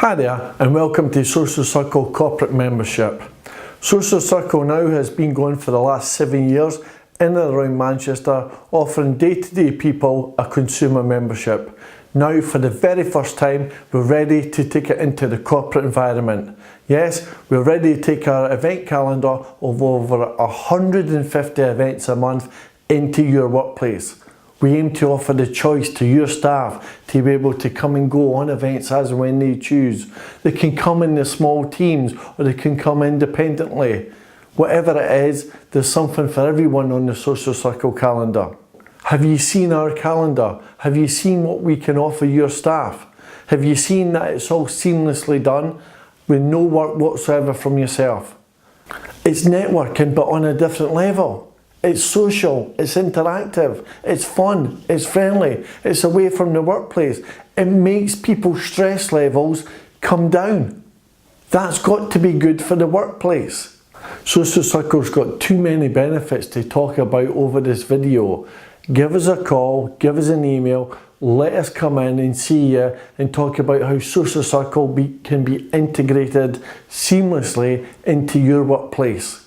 Hi there and welcome to Social Circle Corporate Membership. Social Circle now has been going for the last 7 years in and around Manchester, offering day-to-day people a consumer membership. Now for the very first time we're ready to take it into the corporate environment. Yes, we're ready to take our event calendar of over 150 events a month into your workplace. We aim to offer the choice to your staff to be able to come and go on events as and when they choose. They can come in the small teams or they can come independently. Whatever it is, there's something for everyone on the Social Circle calendar. Have you seen our calendar? Have you seen what we can offer your staff? Have you seen that it's all seamlessly done with no work whatsoever from yourself? It's networking but on a different level. It's social, it's interactive, it's fun, it's friendly, it's away from the workplace. It makes people's stress levels come down. That's got to be good for the workplace. Social Circle's got too many benefits to talk about over this video. Give us a call, give us an email, let us come in and see you and talk about how Social Circle can be integrated seamlessly into your workplace.